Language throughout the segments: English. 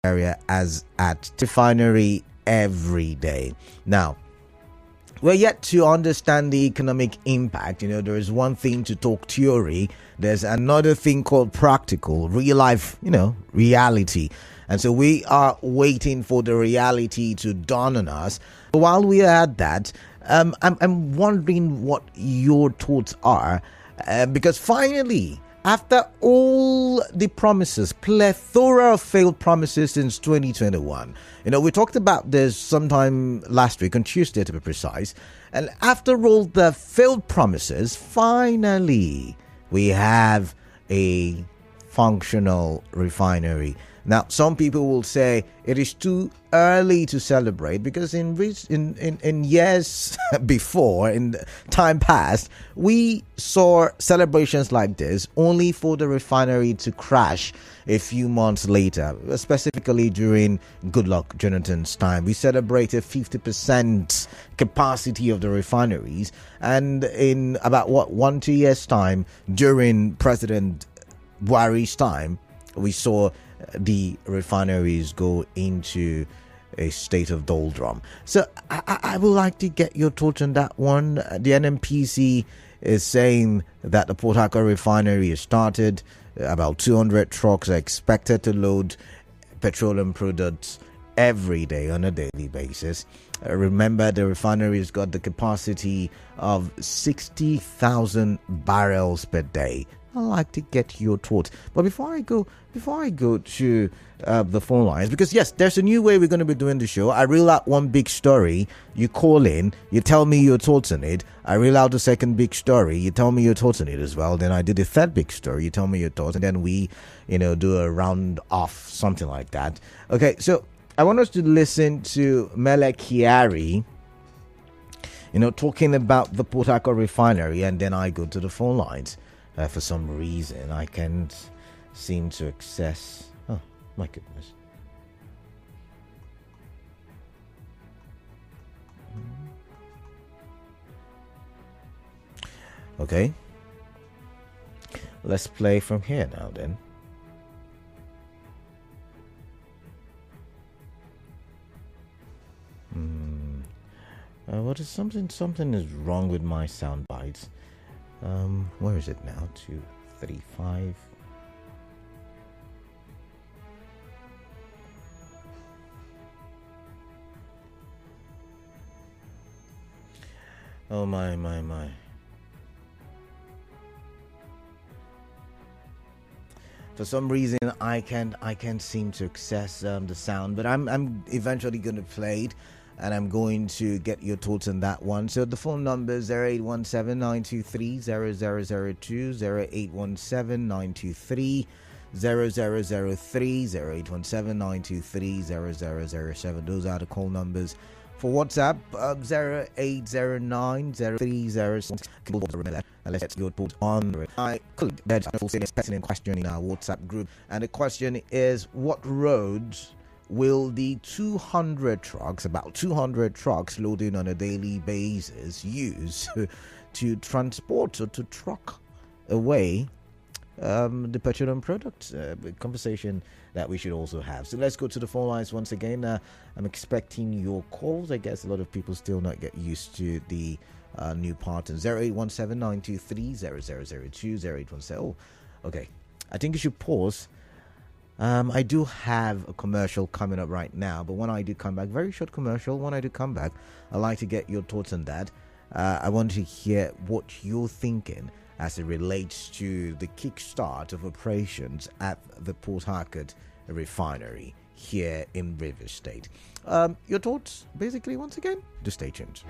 area as at Refinery every day. Now, we're yet to understand the economic impact. There is one thing to talk theory. There's another thing called practical, real life, reality. And so we are waiting for the reality to dawn on us. But while we are at that, I'm wondering what your thoughts are. Because finally, after all the promises, plethora of failed promises since 2021, we talked about this sometime last week, on Tuesday to be precise. And after all the failed promises, finally, we have a functional refinery. Now, some people will say it is too early to celebrate because in years before, in time past, we saw celebrations like this only for the refinery to crash a few months later, specifically during Goodluck Jonathan's time. We celebrated 50% capacity of the refineries, and in about 1-2 years' time, during President Warri's time, we saw the refineries go into a state of doldrum. So I would like to get your thoughts on that one. The NMPC is saying that the Port Harcourt refinery has started. About 200 trucks are expected to load petroleum products every day on a daily basis. Remember, the refinery has got the capacity of 60,000 barrels per day. I'd like to get your thoughts. But before I go to the phone lines, because yes, there's a new way we're going to be doing the show. I reel out one big story, you call in, you tell me your thoughts on it. I reel out the second big story, you tell me your thoughts on it as well. Then I did the third big story, you tell me your thoughts, and then we, do a round off, something like that. Okay, so I want us to listen to Mele Kyari, talking about the Port Harcourt refinery, and then I go to the phone lines. For some reason, I can't seem to access. Oh, my goodness. Okay. Let's play from here now then. What is something is wrong with my sound bites. Where is it now? 235. Oh my. For some reason, I can't seem to access the sound, but I'm eventually going to play it. And I'm going to get your thoughts on that one. So the phone number is 0817-923-0002, 0817-923-0003, 0817-923-0007. Those are the call numbers. For WhatsApp, 0809-030. And let's get your thoughts on it. I could there's a pertinent question in our WhatsApp group. And the question is, what roads will the 200 trucks, about 200 trucks loading on a daily basis, use to transport or to truck away the petroleum products? Conversation that we should also have. So let's go to the phone lines once again. I'm expecting your calls. I guess a lot of people still not get used to the new pattern. 0817-923-0002, 0817. Oh, okay. I think you should pause. I do have a commercial coming up right now, but when I do come back, very short commercial, when I do come back, I'd like to get your thoughts on that. I want to hear what you're thinking as it relates to the kickstart of operations at the Port Harcourt refinery here in Rivers State. Your thoughts, basically, once again, just stay tuned.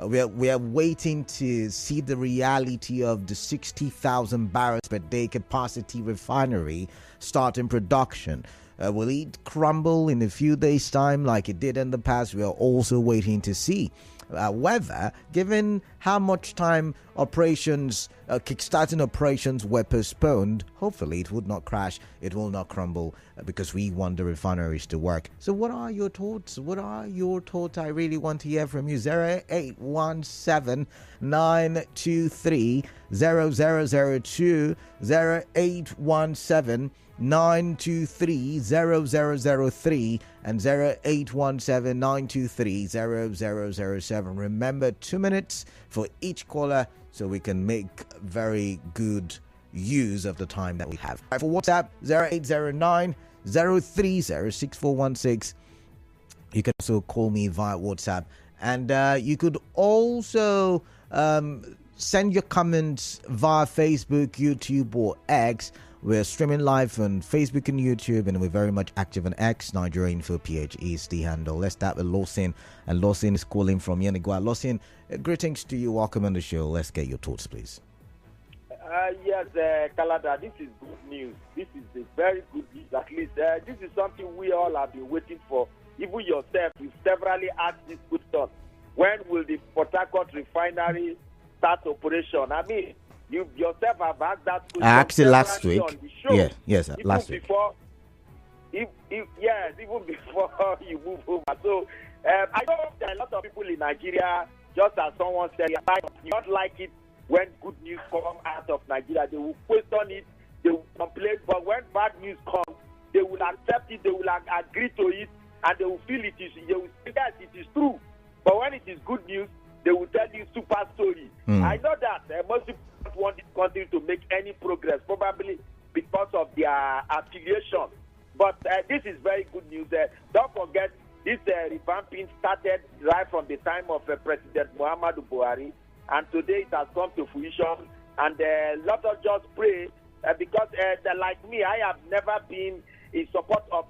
We are waiting to see the reality of the 60,000 barrels per day capacity refinery starting production. Will it crumble in a few days' time like it did in the past? We are also waiting to see. However, given how much time kickstarting operations were postponed, hopefully it would not crash, it will not crumble, because we want the refineries to work. So what are your thoughts? I really want to hear from you. 0817 923 0002, 0817 923 0003 and 0817 923 0007. Remember, 2 minutes for each caller so we can make very good use of the time that we have. For WhatsApp, 0809 030 6416. You can also call me via WhatsApp, and you could also send your comments via Facebook, YouTube, or X. We're streaming live on Facebook and YouTube, and we're very much active on X. Nigeria Info PH is the handle. Let's start with Lawson, and Lawson is calling from Yenigua. Lawson, greetings to you. Welcome on the show. Let's get your thoughts, please. Yes, Kalada, this is good news. This is a very good news. At least this is something we all have been waiting for. Even yourself, you've severally asked this question. When will the Port Harcourt refinery start operation? I mean, you yourself have asked that question. I asked it last week. On the show. Yes, last week. Even before you move over. So I know there are a lot of people in Nigeria, just as someone said, you don't like it when good news come out of Nigeria. They will question it, they will complain, but when bad news comes, they will accept it, they will agree to it, and they will feel they will say that it is true. But when it is good news, they will tell you super story. I know that most people don't want this country to make any progress, probably because of their affiliation. But this is very good news. Don't forget, this revamping started right from the time of President Muhammadu Buhari, and today it has come to fruition. And let us just pray, because like me, I have never been in support of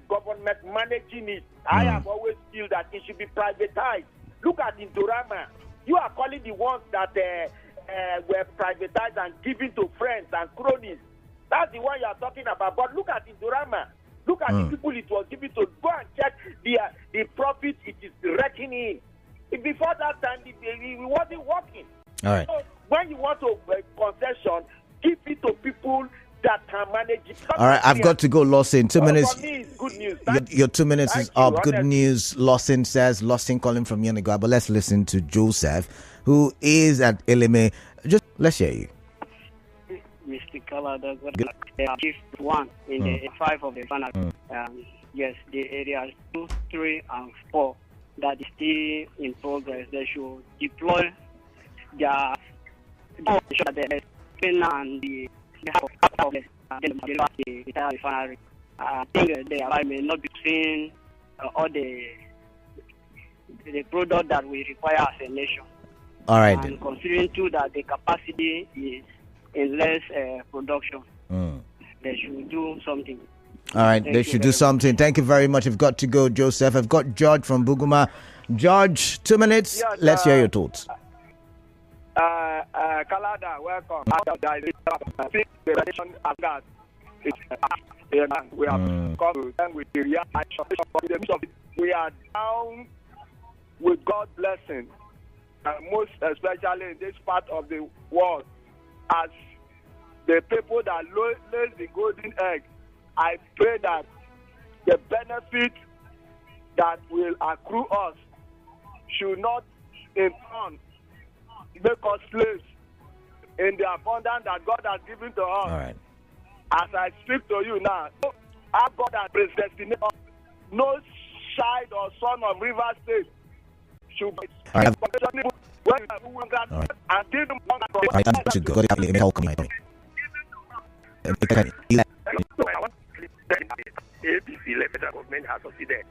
government managing it. I have always feel that it should be privatized. Look at Indorama. You are calling the ones that were privatized and given to friends and cronies. That's the one you are talking about. But look at Indorama. Look at the people it was given to. Go and check the profit it is reckoning in. Before that time, it wasn't working. All right. So when you want to concession, give it to people that can manage it. All right, I've got to go, Lawson. 2 minutes. For me, it's good news. Your 2 minutes is you, up. Good honestly. news, Lawson says. Lawson calling from Yenigua. But let's listen to Joseph, who is at Eleme. Just let's hear you. Mr. Kalada, Chief 1 in the 5 of the Refinery. Yes, the areas 2, 3, and 4 that is still in progress. They should deploy their and the refinery. I think they may not be seeing all the product that we require as a nation. All right. And considering too that the capacity is in less production, they should do something. All right, they should do something. Thank you very much. I've got to go, Joseph. I've got George from Buguma. George, 2 minutes. Yes, let's hear your thoughts. Kalada, welcome. We have come to them with the reaction. We are down with God's blessing, most especially in this part of the world, as the people that lays the golden egg. I pray that the benefit that will accrue us should not in turn make us slaves in the abundance that God has given to us. All right. As I speak to you now, our God has predestinated us. No child or son of River State should be and give them to go. government has succeeded.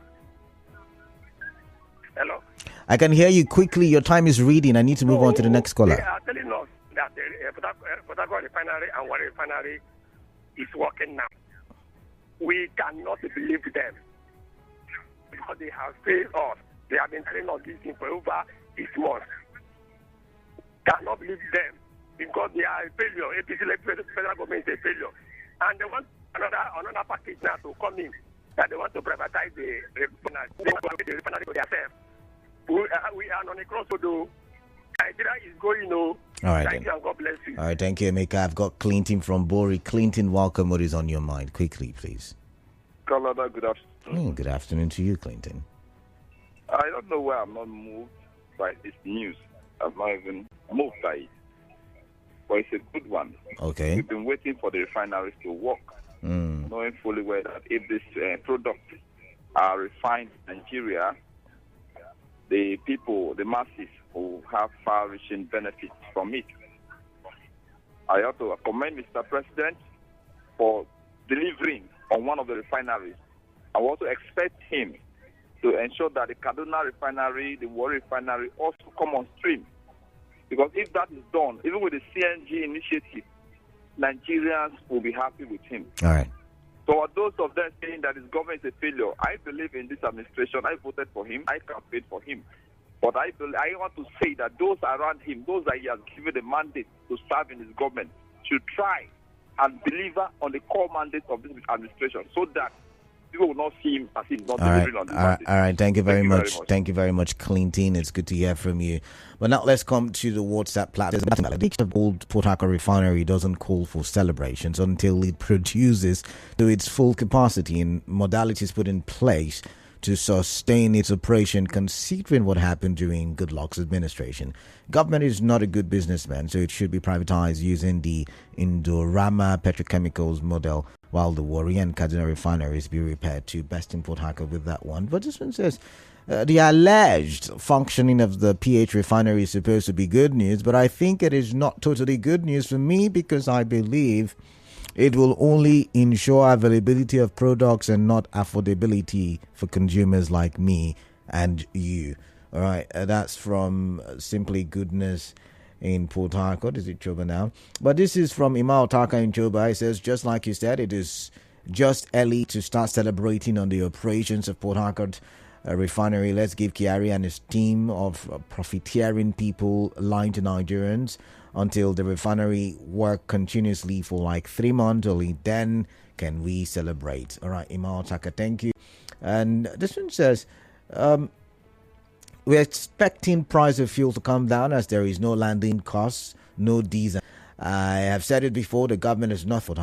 Hello? I can hear you quickly. Your time is reading. I need to move on to the next caller. They are telling us that the Port Harcourt Refinery and Warri Refinery is working now. We cannot believe them because they have failed us. They have been telling us this thing for over is must. Cannot leave them because they are a failure. APC like federal government is a failure. And they want another package now to come in that they want to privatize the refinery. They want to the refinery for themselves. We are on a crossroad though. Nigeria is going All right, thank you and God bless you. All right, thank you, Emeka. I've got Clinton from Warri. Clinton, welcome. What is on your mind? Quickly, please. Canada, good afternoon. Good afternoon to you, Clinton. I don't know why I'm not moved by this news. I'm not even moved by it. But it's a good one. Okay. We've been waiting for the refineries to work, knowing fully well that if this product are refined in Nigeria, the people, the masses, will have far-reaching benefits from it. I have to commend Mr. President for delivering on one of the refineries. I also expect him to ensure that the Kaduna Refinery, the Warri Refinery also come on stream. Because if that is done, even with the CNG initiative, Nigerians will be happy with him. All right. So those of them saying that his government is a failure, I believe in this administration. I voted for him. I campaigned for him. But I want to say that those around him, those that he has given the mandate to serve in his government, should try and deliver on the core mandate of this administration so that people will not see him as he's not delivering on the mandate. All right, thank you very much. Thank you very much, Clinton. It's good to hear from you. But now let's come to the WhatsApp platform. The addiction of old Port Harcourt Refinery doesn't call for celebrations until it produces to its full capacity and modalities put in place to sustain its operation, considering what happened during Goodluck's administration. Government is not a good businessman, so it should be privatized using the Indorama Petrochemicals model, while the Warri and Kaduna refineries be repaired to best in Port Harcourt with that one. But this one says the alleged functioning of the PH refinery is supposed to be good news, but I think it is not totally good news for me because I believe it will only ensure availability of products and not affordability for consumers like me and you. All right, that's from Simply Goodness in Port Harcourt. Is it Choba now? But this is from Ima Otaka in Choba. It says, just like you said, it is just early to start celebrating on the operations of Port Harcourt Refinery. Let's give Kyari and his team of profiteering people lying to Nigerians until the refinery work continuously for like 3 months. Only then can we celebrate. All right, Ima Otaka, thank you. And this one says, we're expecting price of fuel to come down as there is no landing costs, no diesel. I have said it before, the government is not for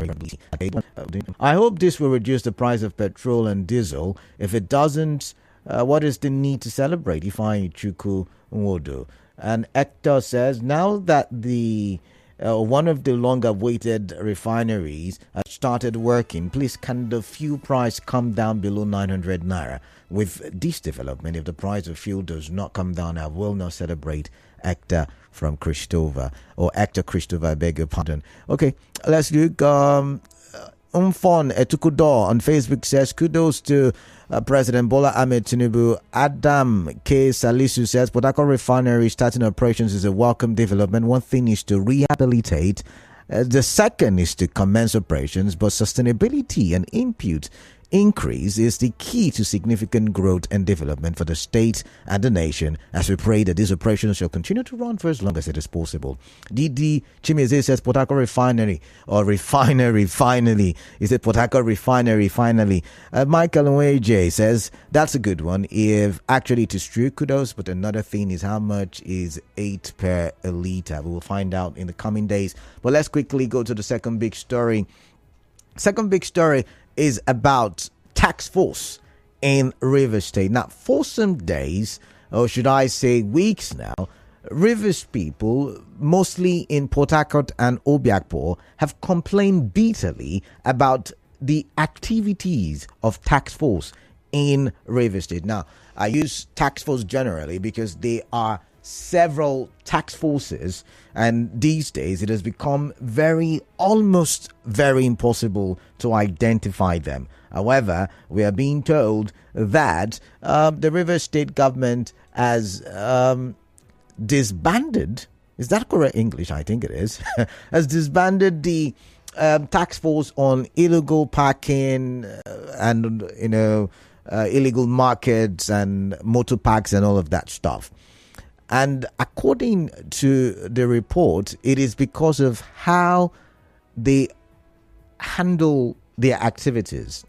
I hope this will reduce the price of petrol and diesel. If it doesn't, what is the need to celebrate? Ifeanyi Chukwu Nwodo. And Ekpa says, now that the one of the long-awaited refineries started working, please can the fuel price come down below 900 naira? With this development, if the price of fuel does not come down, I will not celebrate. Ekpa from Christova, or Ekpa Christova, I beg your pardon. Okay, let's look. Umfon Etukudo on Facebook says, kudos to President Bola Ahmed Tinubu. Adam K. Salisu says, Port Harcourt Refinery starting operations is a welcome development. One thing is to rehabilitate. The second is to commence operations, but sustainability and input increase is the key to significant growth and development for the state and the nation, as we pray that these operations shall continue to run for as long as it is possible. Didi Chimeze says Port Harcourt Refinery, or Refinery finally. Is it Port Harcourt Refinery finally? Michael Nweje says that's a good one. If actually it is true, kudos. But another thing is, how much is 8 per litre? We will find out in the coming days. But let's quickly go to the second big story. Second big story is about tax force in Rivers State. Now, for some days, or should I say weeks now, Rivers people, mostly in Port Harcourt and Obiakpor, have complained bitterly about the activities of tax force in Rivers State. Now, I use tax force generally because they are several tax forces, and these days it has become almost very impossible to identify them. However, we are being told that the Rivers State government has disbanded, is that correct English? I think it is, has disbanded the tax force on illegal parking and illegal markets and motor parks and all of that stuff. And according to the report, it is because of how they handle their activities.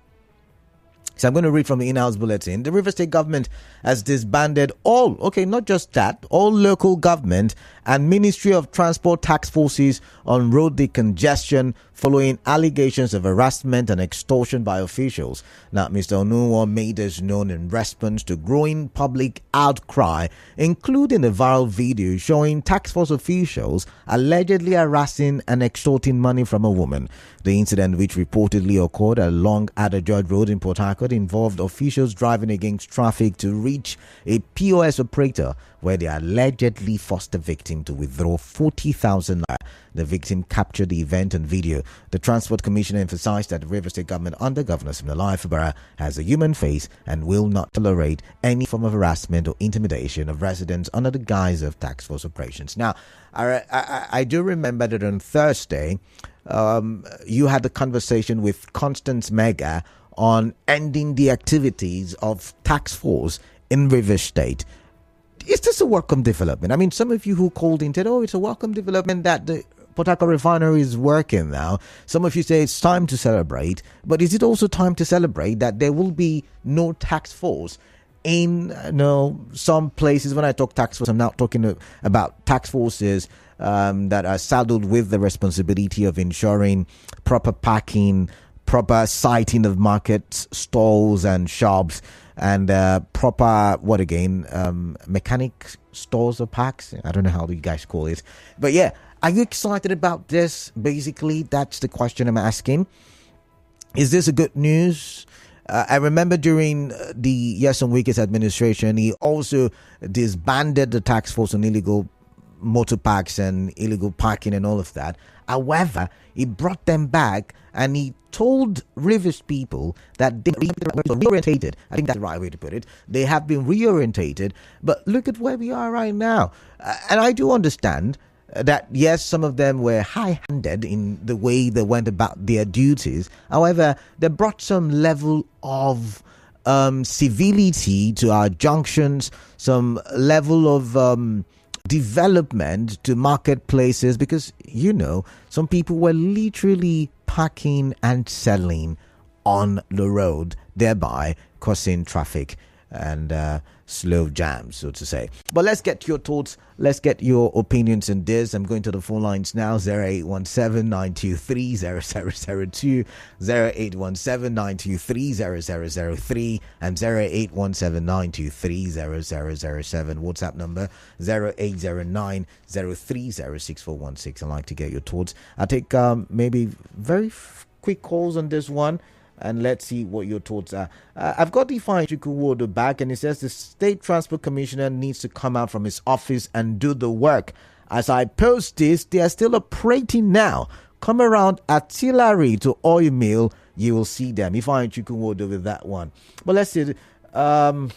So I'm going to read from the in-house bulletin. The River State government has disbanded not just that, all local government and Ministry of Transport task forces on road decongestion following allegations of harassment and extortion by officials. Now, Mr. Onuwo made this known in response to growing public outcry, including a viral video showing task force officials allegedly harassing and extorting money from a woman. The incident, which reportedly occurred along Adderjord Road in Port Harcourt, involved officials driving against traffic to reach a POS operator where they allegedly forced the victim to withdraw 40,000 naira. The victim captured the event on video. The Transport Commissioner emphasized that the River State government under Governor Siminalayi Fubara has a human face and will not tolerate any form of harassment or intimidation of residents under the guise of task force operations. Now, I do remember that on Thursday, you had the conversation with Constance Mega on ending the activities of task force in River State. Is this a welcome development? I mean, some of you who called in said, it's a welcome development that the Port Harcourt Refinery is working now. Some of you say it's time to celebrate. But is it also time to celebrate that there will be no task force in some places? When I talk task force, I'm now talking about task forces that are saddled with the responsibility of ensuring proper parking, proper siting of markets, stalls and shops, and proper, mechanic stores or parks? I don't know how you guys call it. But yeah, are you excited about this? Basically, that's the question I'm asking. Is this a good news? I remember during the Nyesom Wike's administration, he also disbanded the task force on illegal motor parks and illegal parking and all of that. However, he brought them back and he told Rivers people that they were reorientated. I think that's the right way to put it. They have been reorientated, but look at where we are right now. And I do understand that, yes, some of them were high-handed in the way they went about their duties. However, they brought some level of civility to our junctions, some level of development to marketplaces, because some people were literally parking and selling on the road, thereby causing traffic and slow jams, so to say. But let's get your thoughts, let's get your opinions in this. I'm going to the phone lines now. 0817-923-0002, 0817-923-0003, and 0817-923-0007. WhatsApp number 0809-030-6416. I'd like to get your thoughts. I'll take maybe very quick calls on this one, and let's see what your thoughts are. I've got Ifeanyi Chukwuwodo back, and he says the State Transport Commissioner needs to come out from his office and do the work. As I post this, they are still operating now. Come around artillery to oil mill, you will see them. Ifeanyi Chukwuwodo with that one. But let's see. So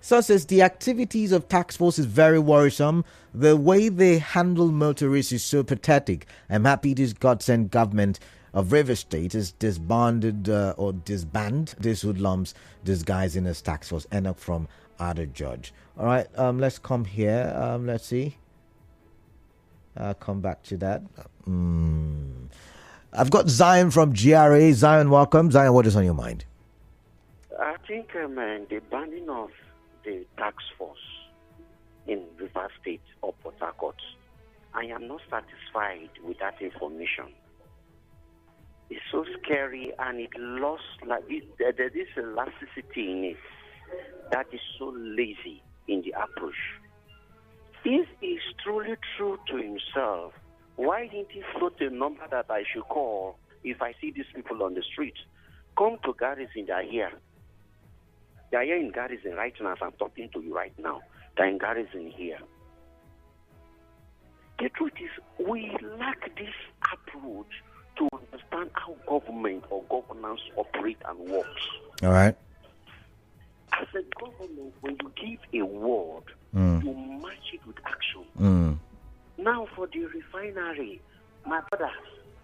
says the activities of task force is very worrisome. The way they handle motorists is so pathetic. I'm happy this God-sent government of River State is disbanded or disband these hoodlums disguising as task force. Enoch from Other Judge. All right, let's come here. Let's see. I'll come back to that. I've got Zion from GRA. Zion, welcome. Zion, what is on your mind? I think, the banning of the task force in River State or Port Harcourt, I am not satisfied with that information. It's so scary, and it lost, there is a laxity in it that is so lazy in the approach. If he's truly true to himself, why didn't he float a number that I should call if I see these people on the street? Come to Garrison, they are here. They are here in Garrison right now as I'm talking to you right now. They are in Garrison here. The truth is, we lack this approach to understand how government or governance operate and works. All right. As a government, when you give a word, you match it with action. Now for the refinery, my brother,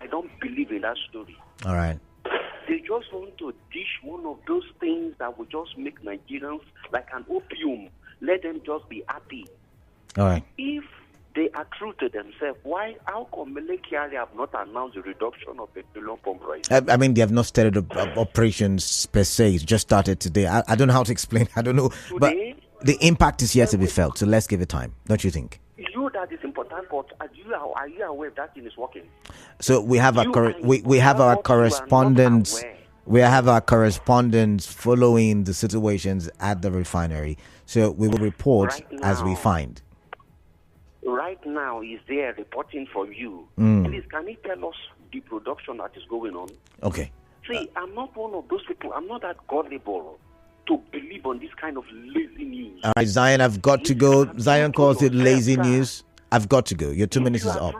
I don't believe in that story. All right. They just want to dish one of those things that will just make Nigerians like an opium. Let them just be happy. All right. If they are true to themselves, how come Melekari have not announced the reduction of petroleum pump price? I mean, they have not started operations per se. It's just started today. I don't know how to explain. I don't know. Today, but the impact is yet to be felt. So let's give it time. Don't you think? That is important, but are you aware that thing is working? So we have we have our correspondents. We have our correspondents following the situations at the refinery. So we will report as we find. Right now, is there reporting for you? Please, can you tell us the production that is going on? Okay. See, I'm not one of those people. I'm not that gullible to believe on this kind of lazy news. All right, Zion, I've got to go. Zion calls it lazy news. I've got to go. Your 2 minutes is up.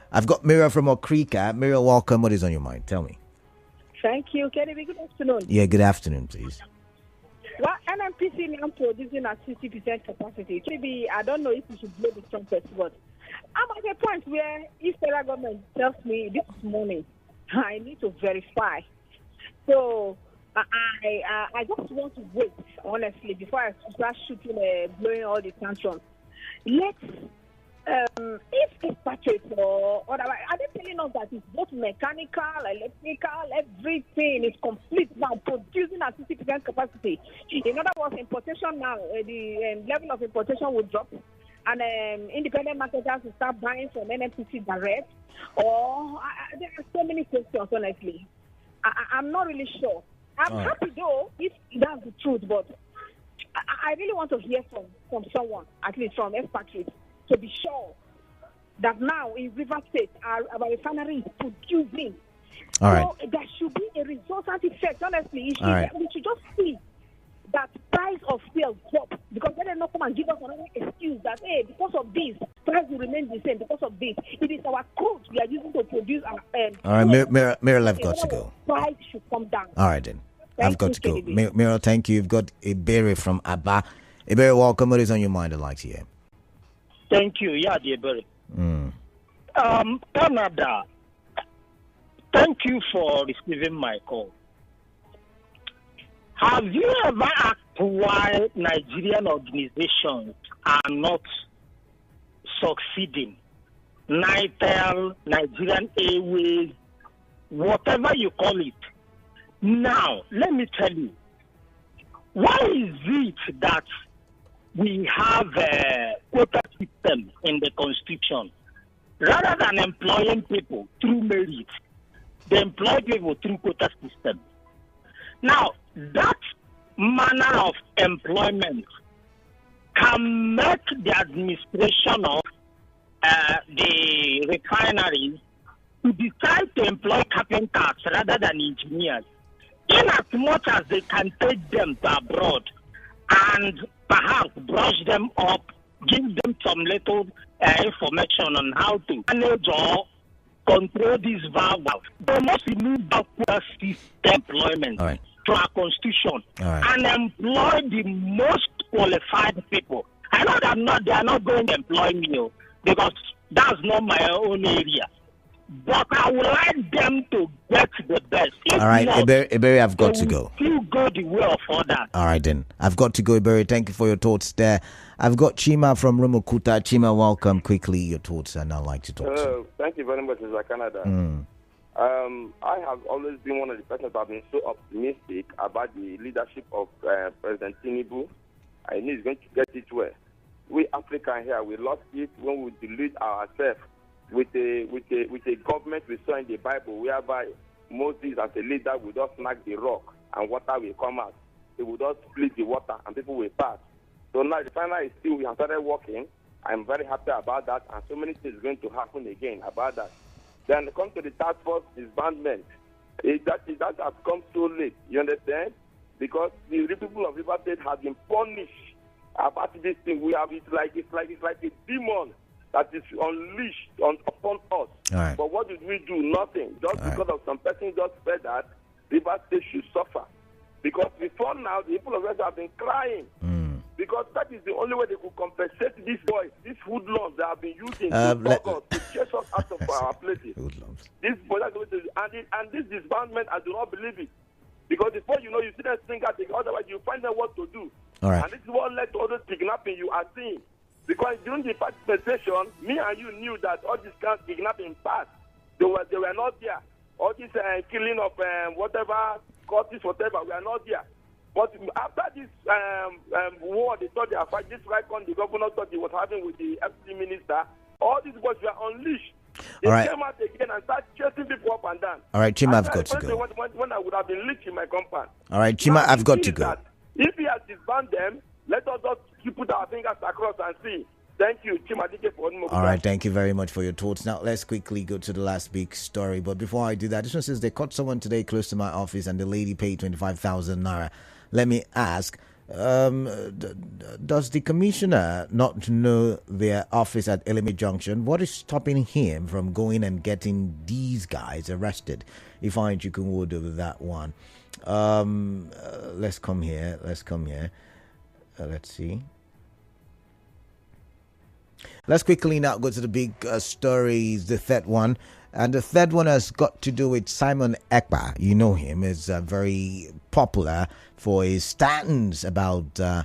I've got Mira from Okrika. Mira, welcome. What is on your mind? Tell me. Thank you. Kennedy, good afternoon. Yeah, good afternoon, please. Well, NMPC now producing at 60% capacity. Maybe, I don't know if you should blow the trumpet, but I'm at a point where if federal government tells me this morning, I need to verify. So I just want to wait, honestly, before I start shooting, blowing all the tantrums. Let's, if it's purchased or otherwise, are they telling us that it's both mechanical, electrical, everything is complete now, producing at 60% capacity? In other words, importation now, the level of importation will drop, and independent marketers will start buying from NMPC direct, or there are so many questions, honestly. I'm not really sure. I'm happy, though, if that's the truth, but I really want to hear from someone, at least from expatriates, to be sure that now in River State, our refinery is producing. All right. So there should be a resultant effect, honestly. Right. We should just see that price of sales drop, because then they not come and give us another excuse that, hey, because of this, price will remain the same because of this. It is our crude we are using to produce our... all right, Meryl, I've got to go. Price should come down. All right, then. I've got to go. Meryl, thank you. You've got Iberi from Abba. Iberi, welcome. What is on your mind? I'd like to hear. Thank you. Yeah, Iberi. Canada, thank you for receiving my call. Have you ever asked why Nigerian organizations are not succeeding? NITEL, Nigerian Airways, whatever you call it. Now, let me tell you, why is it that we have a quota system in the Constitution? Rather than employing people through merit, they employ people through quota system. Now, that manner of employment can make the administration of the refineries to decide to employ carpenters rather than engineers, in as much as they can take them to abroad and perhaps brush them up, give them some little information on how to manage or control this valve. They must remove that system employment to our constitution and employ the most qualified people. I know that they are not going to employ me because that's not my own area. But I would like them to get the best. If all right, Iberi, I've got to go. You go the way of others. All right, then. I've got to go, Iberi. Thank you for your thoughts there. I've got Chima from Rumukuta. Chima, welcome. Quickly, your thoughts, and I'd like to talk to you. Thank you very much, Mr. Canada. I have always been one of the persons that have been so optimistic about the leadership of President Tinubu. I know he's going to get it well. We Africans here, we lost it when we delude ourselves with a government we saw in the Bible, whereby Moses as a leader would just smack the rock and water will come out. He would just split the water and people will pass. So now the final is still, we have started working. I'm very happy about that, and so many things are going to happen again about that. Then come to the task force disbandment. That has come so late, you understand? Because the people of River State have been punished about this thing. We have it's like a demon that is unleashed upon us. Right. But what did we do? Nothing. Just because of some person just said that River State should suffer. Because before now, the people of River State have been crying. Because that is the only way they could compensate these boys, these hoodlums that have been using to chase us out of our places. This boys and this disbandment, I do not believe it. Because before you know, you see them sing out, otherwise you find out what to do. All right. And this is what led to all the kidnapping you are seeing. Because during the participation, me and you knew that all this kind of kidnapping passed. They were not there. All this killing of whatever, Curtis, whatever, we are not there. But after this war, they thought they are fighting. This right on the governor thought he was having with the FC minister. All these boys were unleashed. They came out again and started chasing people up and down. All right, Chima, I've got to go. When I would have been leached in my compound. All right, Chima, I've got to go. If he has disbanded them, let us just put our fingers across and see. Thank you, Chima. All right, thank you very much for your thoughts. Now, let's quickly go to the last big story. But before I do that, this one says they caught someone today close to my office and the lady paid 25,000 naira. Let me ask, does the commissioner not know their office at Eleme Junction? What is stopping him from going and getting these guys arrested? If I you can order with that one. Let's come here. Let's see. Let's quickly now go to the big stories, the third one. And the third one has got to do with Simon Ekpa. You know him. He's very popular for his stands about the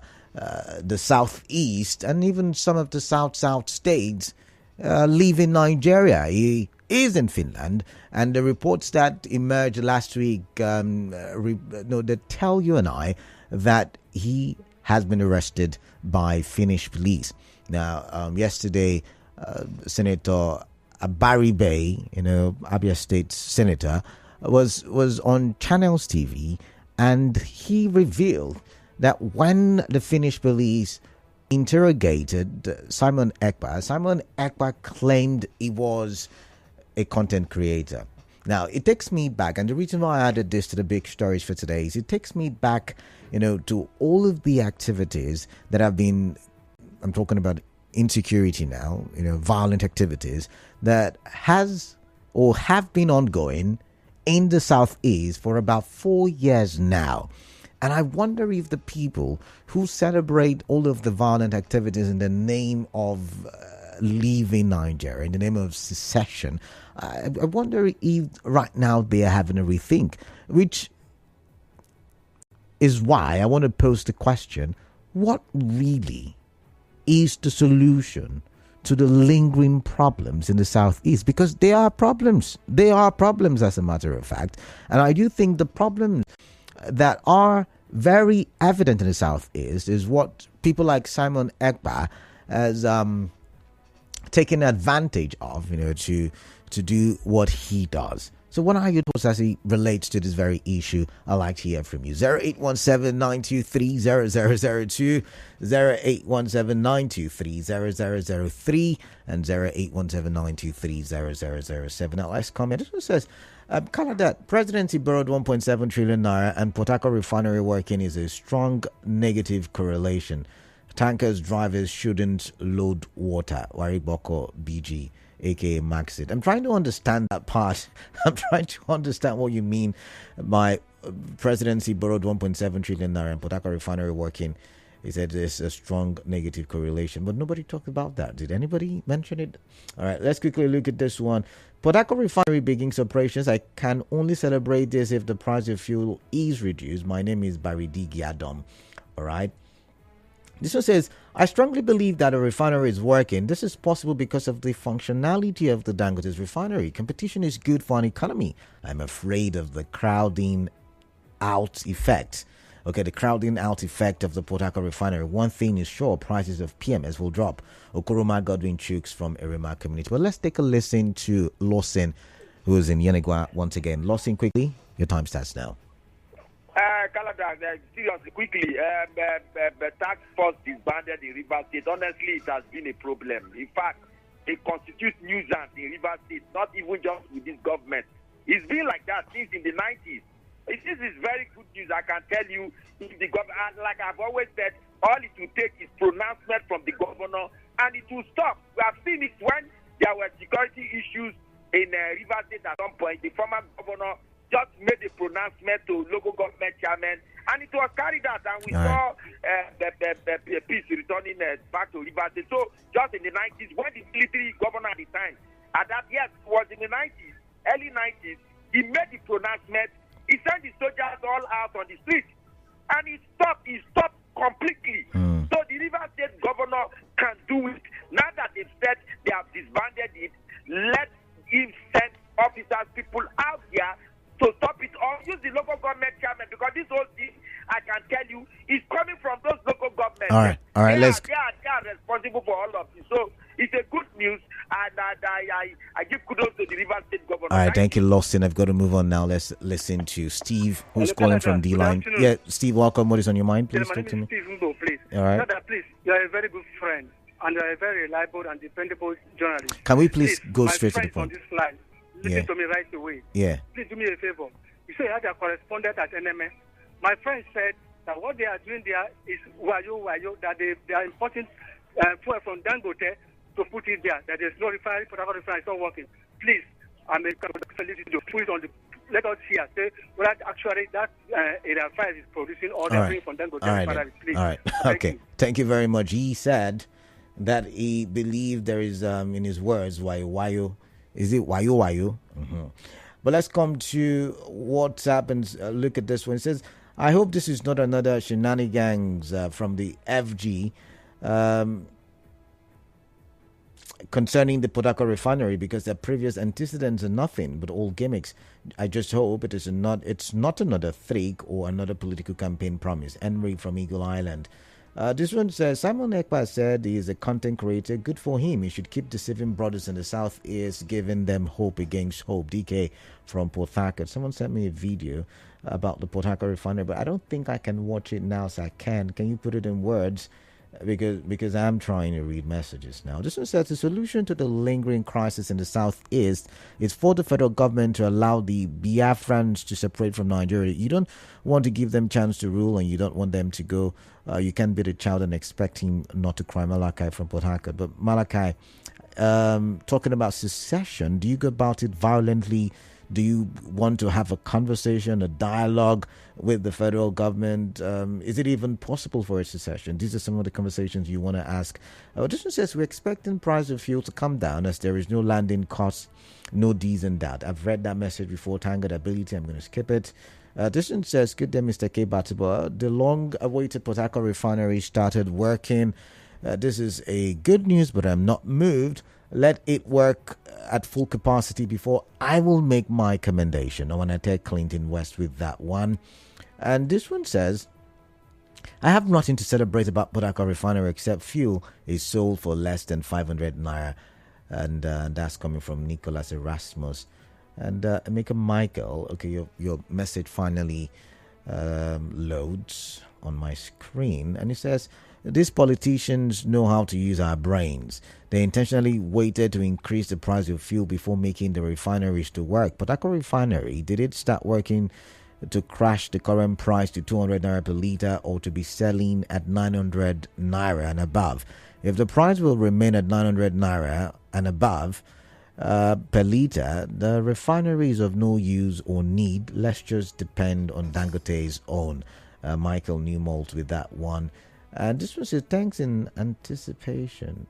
southeast and even some of the south states leaving Nigeria. He is in Finland, and the reports that emerged last week they tell you and I that he has been arrested by Finnish police. Now, yesterday, Senator Barry Bay, Abia State Senator, was on Channels TV, and he revealed that when the Finnish police interrogated Simon Ekpa claimed he was a content creator. Now, it takes me back, and the reason why I added this to the big stories for today is it takes me back, to all of the activities that have been, I'm talking about insecurity now, violent activities that has or have been ongoing in the Southeast for about 4 years now. And I wonder if the people who celebrate all of the violent activities in the name of leaving Nigeria, in the name of secession, I wonder if right now they are having a rethink, which is why I want to pose the question, what really is the solution to the lingering problems in the Southeast? Because there are problems. There are problems, as a matter of fact. And I do think the problems that are very evident in the Southeast is what people like Simon Ekpa has taken advantage of, to do what he does. So what are your thoughts as it relates to this very issue? I'd like to hear from you. 0817-923-0002, 0817-923-0003, and 0817-923-0007. Now, let's comment. This one says, Canada presidency borrowed 1.7 trillion naira and Port Harcourt refinery working is a strong negative correlation. Tankers drivers shouldn't load water. Warri Boko BG, aka Maxit. I'm trying to understand that part. I'm trying to understand what you mean by presidency borrowed 1.7 trillion naira and Port Harcourt refinery working. He said there's a strong negative correlation, but nobody talked about that. Did anybody mention it? All right, let's quickly look at this one. Port Harcourt refinery begins operations. I can only celebrate this if the price of fuel is reduced. My name is Barry D. Giadom. All right. This one says, I strongly believe that a refinery is working. This is possible because of the functionality of the Dangote's refinery. Competition is good for an economy. I'm afraid of the crowding out effect. Okay, the crowding out effect of the Port Harcourt refinery. One thing is sure, prices of PMS will drop. Okoroma Godwin Chooks from Erema community. But let's take a listen to Lawson, who is in Yenigua once again. Lawson, quickly, your time starts now. Canada, seriously, quickly, the tax force disbanded in River State. Honestly, it has been a problem. In fact, it constitutes nuisance in River State, not even just with this government. It's been like that since in the 90s. This is very good news, I can tell you. If the government, like I've always said, all it will take is pronouncement from the governor, and it will stop. We have seen it when there were security issues in River State at some point. The former governor just made a pronouncement to local government chairman, and it was carried out, and we saw the peace returning back to River State. So, just in the 90s, when the military governor at the time, at that, yes, it was in the 90s, early 90s, he made the pronouncement, he sent the soldiers all out on the street, and he stopped completely. So the River State governor can do it. Now that they've said they have disbanded it, let him send officers, people out there to stop it, or use the local government chairman, because this whole thing, I can tell you, is coming from those local governments. All right. They are responsible for all of this. So it's a good news, and I give kudos to the River State governor. All right, thank you, Lawson. I've got to move on now. Let's listen to Steve, who's calling from D-Line. Yeah, Steve, welcome. What is on your mind? Please talk to me. Steve Mbo, please. All right. Please, you are a very good friend, and you are a very reliable and dependable journalist. Can we please go straight to the point? On this line, listen to me right away. Yeah. Please do me a favor. You say you had a correspondent at NMS. My friend said that what they are doing there is wayo, that they are importing fuel from Dangote to put it there, that there's no refinery, Port refinery is not working. Please, American to put it on the, let us hear, say, well, actually that area 5 is producing all the things from Dangote refinery. Please. All right. Okay. Thank you very much. He said that he believed there is, in his words, wayo. Is it wayo? Mm-hmm. But let's come to what happens. Look at this one. It says, I hope this is not another shenanigans from the FG concerning the Port Harcourt Refinery, because their previous antecedents are nothing but all gimmicks. I just hope it's not another freak or another political campaign promise. Henry from Eagle Island. This one says, Simon Ekpa said he is a content creator. Good for him. He should keep deceiving brothers in the Southeast, giving them hope against hope. DK from Port Harcourt. Someone sent me a video about the Port Harcourt Refinery, but I don't think I can watch it now, so I can. Can you put it in words? Because I'm trying to read messages now. This one says the solution to the lingering crisis in the Southeast is for the federal government to allow the Biafrans to separate from Nigeria. You don't want to give them chance to rule, and you don't want them to go. You can't be the child and expect him not to cry. Malachi from Port Harcourt. But Malachi, talking about secession, do you go about it violently? Do you want to have a conversation, a dialogue with the federal government? Is it even possible for a secession? These are some of the conversations you want to ask. This one says, we're expecting price of fuel to come down as there is no landing cost, no D's and that. I've read that message before. Tangled ability. I'm going to skip it. This one says, good day, Mr. K. Batiba. The long-awaited Port Harcourt Refinery started working. This is a good news, but I'm not moved. Let it work at full capacity before I will make my commendation. I want to take Clinton West with that one. And this one says, I have nothing to celebrate about Port Harcourt Refinery except fuel is sold for less than 500 naira. And that's coming from Nicholas Erasmus. And Emeka Michael, okay, your message finally loads on my screen. And it says, these politicians know how to use our brains. They intentionally waited to increase the price of fuel before making the refineries to work. Port Harcourt Refinery, did it start working to crash the current price to 200 naira per litre or to be selling at 900 naira and above? If the price will remain at 900 naira and above per litre, the refinery is of no use or need. Let's just depend on Dangote's own. Michael Newmalt with that one. And this one says, thanks in anticipation.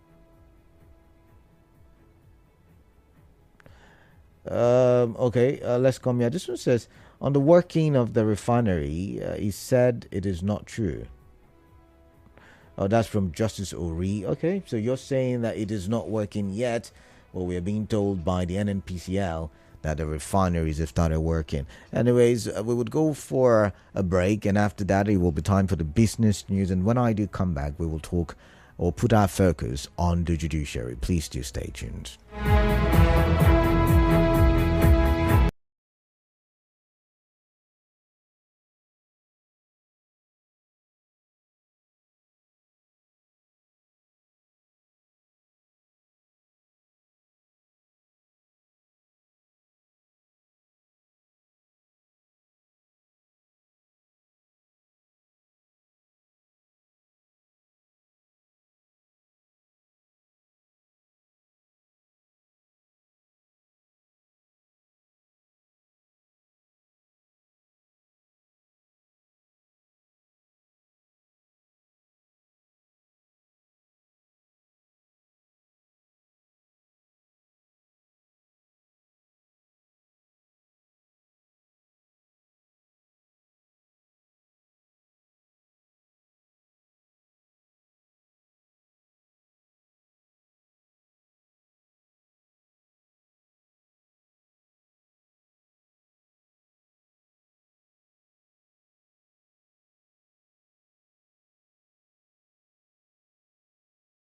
Let's come here. This one says, on the working of the refinery, he said it is not true. Oh, that's from Justice Ori. Okay, so you're saying that it is not working yet. Well, we are being told by the NNPCL that the refineries have started working. Anyways, we would go for a break, and after that, it will be time for the business news. And when I do come back, we will talk or put our focus on the judiciary. Please do stay tuned.